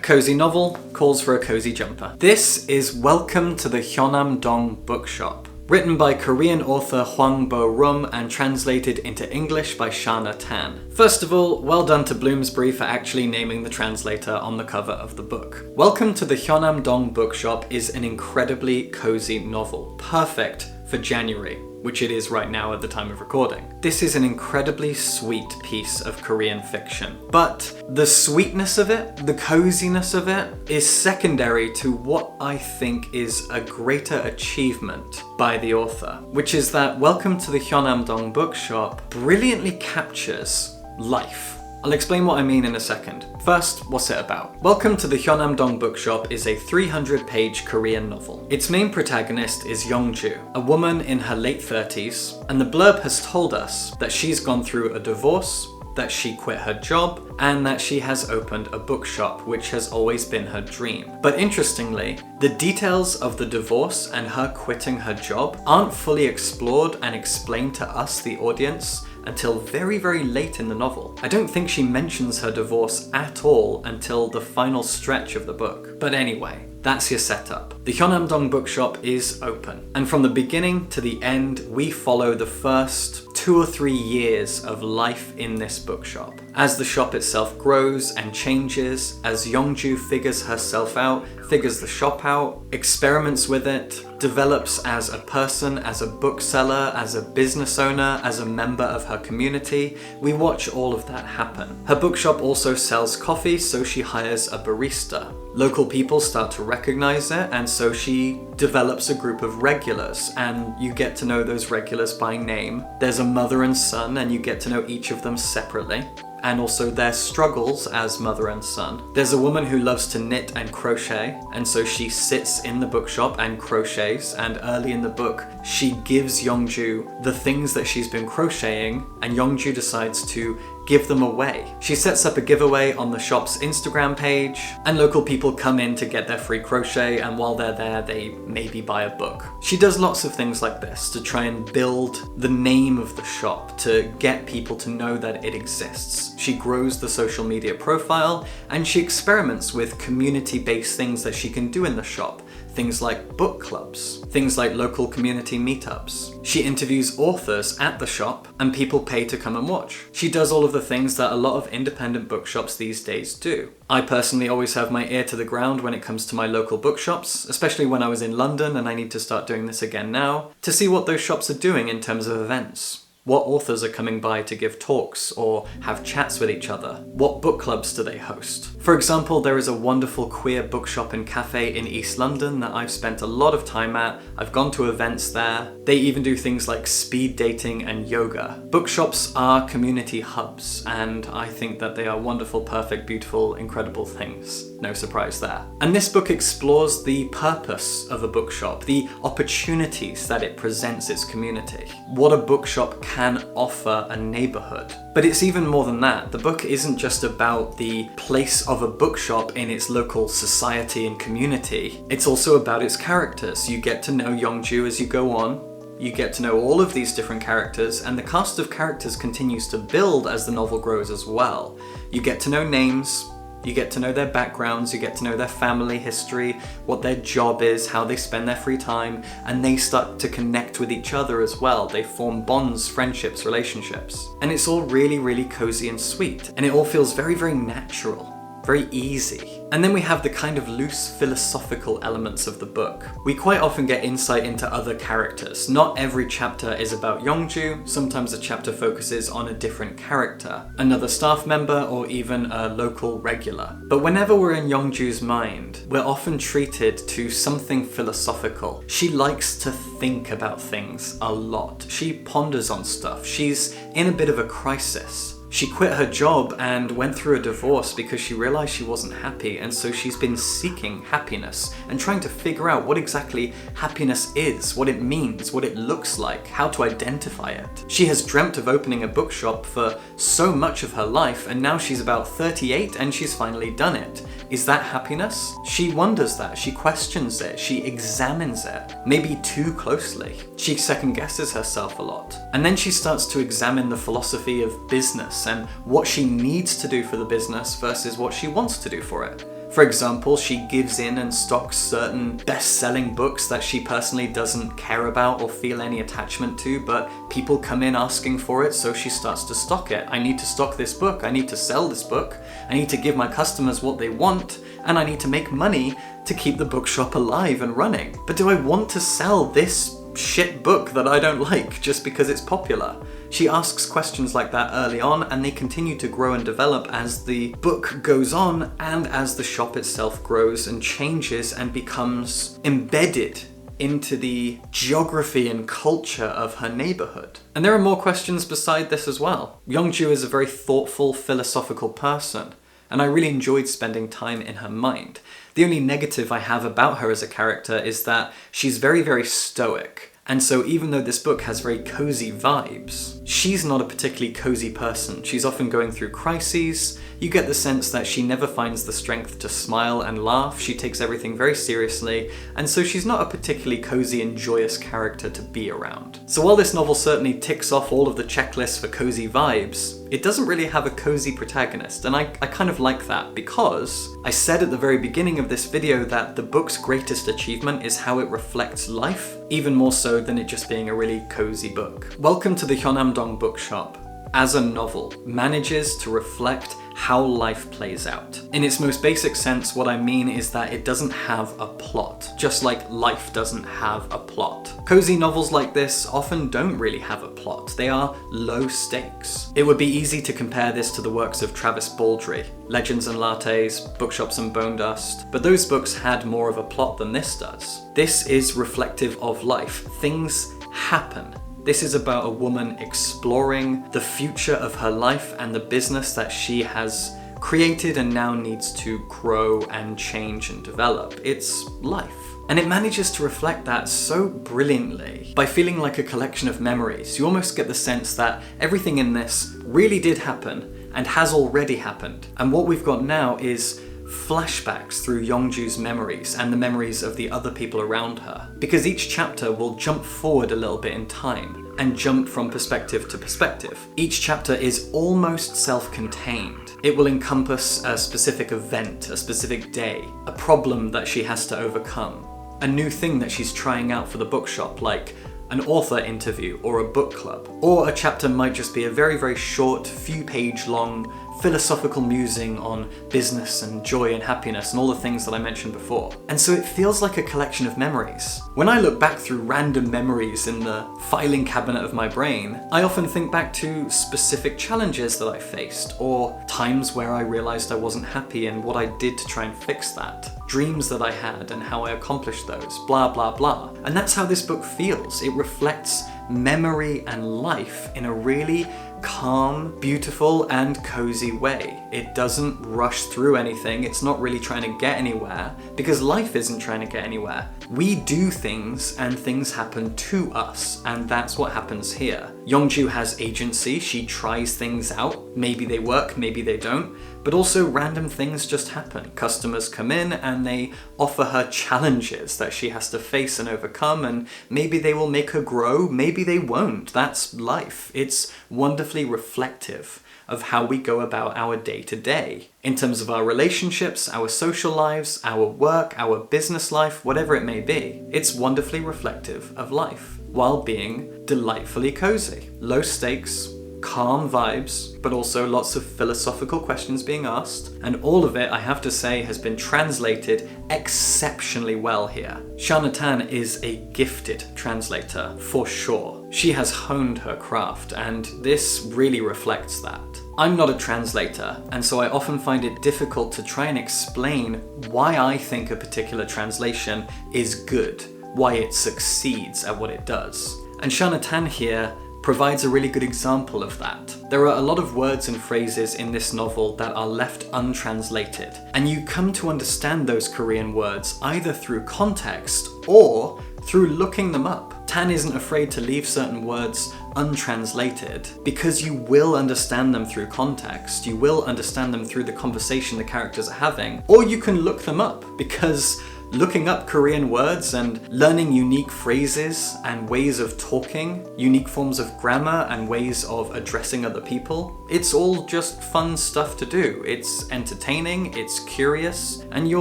cozy novel calls for a cozy jumper. This is Welcome to the Hyeonam-dong Bookshop, written by Korean author Hwang Bo-rum and translated into English by Shana Tan. First of all, well done to Bloomsbury for actually naming the translator on the cover of the book. Welcome to the Hyeonam-dong Bookshop is an incredibly cozy novel, perfect for January, which it is right now at the time of recording. This is an incredibly sweet piece of Korean fiction, but the sweetness of it, the coziness of it, is secondary to what I think is a greater achievement by the author, which is that Welcome to the Hyeonam-dong Bookshop brilliantly captures life. I'll explain what I mean in a second. First, what's it about? Welcome to the Hyeonam-dong Bookshop is a 300-page Korean novel. Its main protagonist is Youngju, a woman in her late 30s, and the blurb has told us that she's gone through a divorce, that she quit her job, and that she has opened a bookshop, which has always been her dream. But interestingly, the details of the divorce and her quitting her job aren't fully explored and explained to us, the audience, until very, very late in the novel. I don't think she mentions her divorce at all until the final stretch of the book. But anyway, that's your setup. The Hyeonam-dong Bookshop is open, and from the beginning to the end, we follow the first 2 or 3 years of life in this bookshop. As the shop itself grows and changes, as Youngju figures herself out, figures the shop out, experiments with it, develops as a person, as a bookseller, as a business owner, as a member of her community, we watch all of that happen. Her bookshop also sells coffee, so she hires a barista. Local people start to recognize it, and so she develops a group of regulars, and you get to know those regulars by name. There's a mother and son, and you get to know each of them separately, and also their struggles as mother and son. There's a woman who loves to knit and crochet, and so she sits in the bookshop and crochets, and early in the book, she gives Youngju the things that she's been crocheting, and Youngju decides to give them away. She sets up a giveaway on the shop's Instagram page, and local people come in to get their free crochet, and while they're there, they maybe buy a book. She does lots of things like this to try and build the name of the shop, to get people to know that it exists. She grows the social media profile, and she experiments with community-based things that she can do in the shop. Things like book clubs, things like local community meetups. She interviews authors at the shop, and people pay to come and watch. She does all of the things that a lot of independent bookshops these days do. I personally always have my ear to the ground when it comes to my local bookshops, especially when I was in London, and I need to start doing this again now, to see what those shops are doing in terms of events. What authors are coming by to give talks or have chats with each other? What book clubs do they host? For example, there is a wonderful queer bookshop and cafe in East London that I've spent a lot of time at. I've gone to events there. They even do things like speed dating and yoga. Bookshops are community hubs, and I think that they are wonderful, perfect, beautiful, incredible things. No surprise there. And this book explores the purpose of a bookshop, the opportunities that it presents its community, what a bookshop can offer a neighborhood. But it's even more than that. The book isn't just about the place of a bookshop in its local society and community. It's also about its characters. You get to know Youngju as you go on. You get to know all of these different characters, and the cast of characters continues to build as the novel grows as well. You get to know names, you get to know their backgrounds, you get to know their family history, what their job is, how they spend their free time, and they start to connect with each other as well. They form bonds, friendships, relationships. And it's all really, really cozy and sweet. And it all feels very, very natural. Very easy. And then we have the kind of loose philosophical elements of the book. We quite often get insight into other characters. Not every chapter is about Youngju. Sometimes a chapter focuses on a different character, another staff member, or even a local regular. But whenever we're in Youngju's mind, we're often treated to something philosophical. She likes to think about things a lot. She ponders on stuff. She's in a bit of a crisis. She quit her job and went through a divorce because she realized she wasn't happy, and so she's been seeking happiness and trying to figure out what exactly happiness is, what it means, what it looks like, how to identify it. She has dreamt of opening a bookshop for so much of her life, and now she's about 38 and she's finally done it. Is that happiness? She wonders that, she questions it, she examines it, maybe too closely. She second guesses herself a lot. And then she starts to examine the philosophy of business and what she needs to do for the business versus what she wants to do for it. For example, she gives in and stocks certain best-selling books that she personally doesn't care about or feel any attachment to, but people come in asking for it, so she starts to stock it. I need to stock this book, I need to sell this book, I need to give my customers what they want, and I need to make money to keep the bookshop alive and running. But do I want to sell this shit book that I don't like just because it's popular? She asks questions like that early on, and they continue to grow and develop as the book goes on and as the shop itself grows and changes and becomes embedded into the geography and culture of her neighborhood. And there are more questions beside this as well. Yeongju is a very thoughtful, philosophical person, and I really enjoyed spending time in her mind. The only negative I have about her as a character is that she's very, very stoic. And so even though this book has very cozy vibes, she's not a particularly cozy person. She's often going through crises. You get the sense that she never finds the strength to smile and laugh. She takes everything very seriously, and so she's not a particularly cozy and joyous character to be around. So while this novel certainly ticks off all of the checklists for cozy vibes, it doesn't really have a cozy protagonist, and I kind of like that, because I said at the very beginning of this video that the book's greatest achievement is how it reflects life, even more so than it just being a really cozy book. Welcome to the Hyunam-dong Bookshop, as a novel, manages to reflect how life plays out. In its most basic sense, what I mean is that it doesn't have a plot, just like life doesn't have a plot. Cozy novels like this often don't really have a plot. They are low stakes. It would be easy to compare this to the works of Travis Baldree, Legends and Lattes, Bookshops and Bone Dust, but those books had more of a plot than this does. This is reflective of life. Things happen. This is about a woman exploring the future of her life and the business that she has created and now needs to grow and change and develop. It's life. And it manages to reflect that so brilliantly by feeling like a collection of memories. You almost get the sense that everything in this really did happen and has already happened. And what we've got now is flashbacks through Yeongju's memories and the memories of the other people around her. Because each chapter will jump forward a little bit in time and jump from perspective to perspective. Each chapter is almost self-contained. It will encompass a specific event, a specific day, a problem that she has to overcome, a new thing that she's trying out for the bookshop, like an author interview or a book club. Or a chapter might just be a very, very short, few page long philosophical musing on business and joy and happiness and all the things that I mentioned before. And so it feels like a collection of memories. When I look back through random memories in the filing cabinet of my brain, I often think back to specific challenges that I faced, or times where I realized I wasn't happy and what I did to try and fix that, dreams that I had and how I accomplished those, blah, blah, blah. And that's how this book feels. It reflects memory and life in a really calm, beautiful, and cozy way. It doesn't rush through anything. It's not really trying to get anywhere, because life isn't trying to get anywhere. We do things and things happen to us, and that's what happens here. Yeongju has agency. She tries things out. Maybe they work, maybe they don't, but also random things just happen. Customers come in and they offer her challenges that she has to face and overcome, and maybe they will make her grow, maybe they won't. That's life. It's wonderfully reflective of how we go about our day-to-day. In terms of our relationships, our social lives, our work, our business life, whatever it may be. It's wonderfully reflective of life, while being delightfully cozy. Low stakes, calm vibes, but also lots of philosophical questions being asked, and all of it, I have to say, has been translated exceptionally well here. Shana Tan is a gifted translator, for sure. She has honed her craft, and this really reflects that. I'm not a translator, and so I often find it difficult to try and explain why I think a particular translation is good, why it succeeds at what it does. And Shana Tan here provides a really good example of that. There are a lot of words and phrases in this novel that are left untranslated, and you come to understand those Korean words either through context or through looking them up. Tan isn't afraid to leave certain words untranslated because you will understand them through context, you will understand them through the conversation the characters are having, or you can look them up because looking up Korean words and learning unique phrases and ways of talking, unique forms of grammar and ways of addressing other people. It's all just fun stuff to do. It's entertaining, it's curious, and you're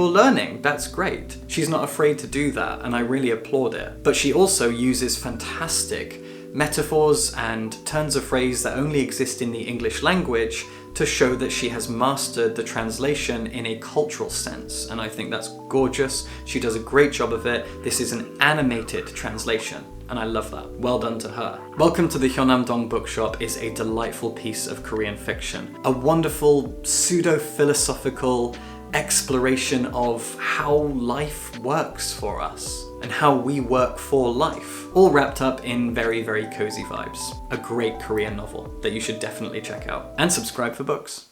learning. That's great. She's not afraid to do that, and I really applaud it. But she also uses fantastic metaphors and turns of phrase that only exist in the English language to show that she has mastered the translation in a cultural sense, and I think that's gorgeous. She does a great job of it. This is an animated translation, and I love that. Well done to her. Welcome to the Hyunam-dong Bookshop is a delightful piece of Korean fiction. A wonderful, pseudo-philosophical exploration of how life works for us and how we work for life, all wrapped up in very, very cozy vibes. A great Korean novel that you should definitely check out. And subscribe for books.